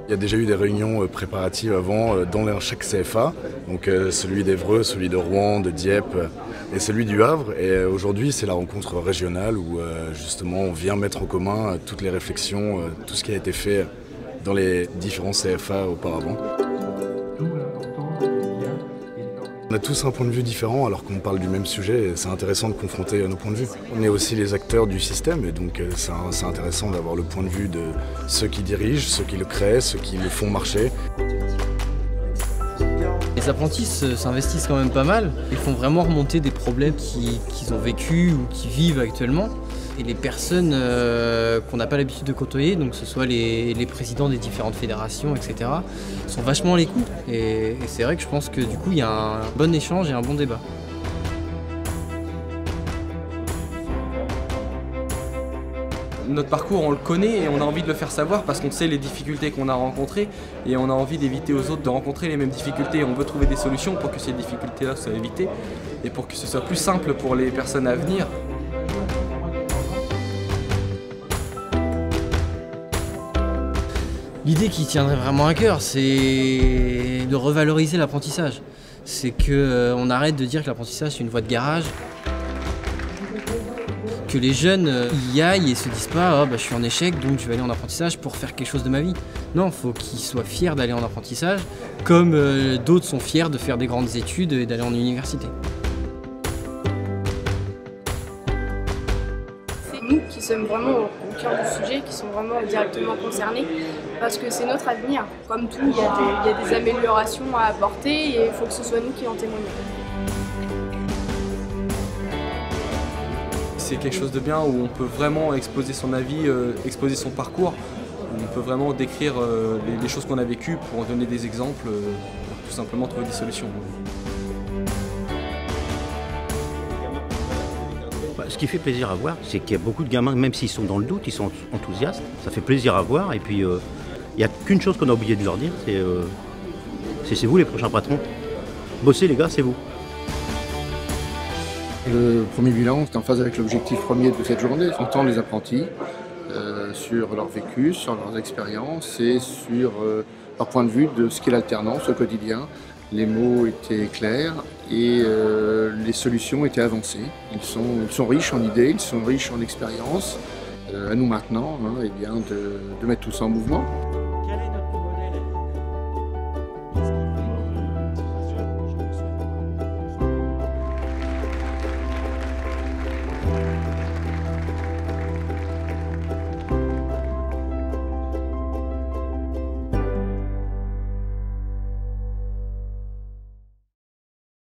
Il y a déjà eu des réunions préparatives avant dans chaque CFA, donc celui d'Évreux, celui de Rouen, de Dieppe et celui du Havre. Et aujourd'hui, c'est la rencontre régionale où justement on vient mettre en commun toutes les réflexions, tout ce qui a été fait dans les différents CFA auparavant. On a tous un point de vue différent alors qu'on parle du même sujet et c'est intéressant de confronter nos points de vue. On est aussi les acteurs du système et donc c'est intéressant d'avoir le point de vue de ceux qui dirigent, ceux qui le créent, ceux qui le font marcher. Les apprentis s'investissent quand même pas mal et font vraiment remonter des problèmes qu'ils ont vécus ou qui vivent actuellement. Et les personnes qu'on n'a pas l'habitude de côtoyer, donc que ce soit les présidents des différentes fédérations, etc., sont vachement à l'écoute. Et c'est vrai que je pense que du coup, il y a un bon échange et un bon débat. Notre parcours, on le connaît et on a envie de le faire savoir parce qu'on sait les difficultés qu'on a rencontrées et on a envie d'éviter aux autres de rencontrer les mêmes difficultés. On veut trouver des solutions pour que ces difficultés-là soient évitées et pour que ce soit plus simple pour les personnes à venir. L'idée qui tiendrait vraiment à cœur, c'est de revaloriser l'apprentissage. C'est qu'on arrête de dire que l'apprentissage c'est une voie de garage. Que les jeunes y aillent et se disent pas « je suis en échec donc je vais aller en apprentissage pour faire quelque chose de ma vie ». Non, il faut qu'ils soient fiers d'aller en apprentissage comme d'autres sont fiers de faire des grandes études et d'aller en université. C'est nous qui sommes vraiment au cœur du sujet, qui sont vraiment directement concernés parce que c'est notre avenir. Comme tout, il y a des améliorations à apporter et il faut que ce soit nous qui en témoignons. C'est quelque chose de bien où on peut vraiment exposer son avis, exposer son parcours. On peut vraiment décrire les choses qu'on a vécues pour donner des exemples, pour tout simplement trouver des solutions. Ce qui fait plaisir à voir, c'est qu'il y a beaucoup de gamins, même s'ils sont dans le doute, ils sont enthousiastes. Ça fait plaisir à voir. Et puis, il n'y a qu'une chose qu'on a oublié de leur dire, c'est vous les prochains patrons. Bossez les gars, c'est vous. Le premier bilan est en phase avec l'objectif premier de cette journée, entendre les apprentis sur leur vécu, sur leurs expériences et sur leur point de vue de ce qu'est l'alternance au quotidien. Les mots étaient clairs et les solutions étaient avancées. Ils sont riches en idées, ils sont riches en expériences. À nous maintenant de mettre tout ça en mouvement.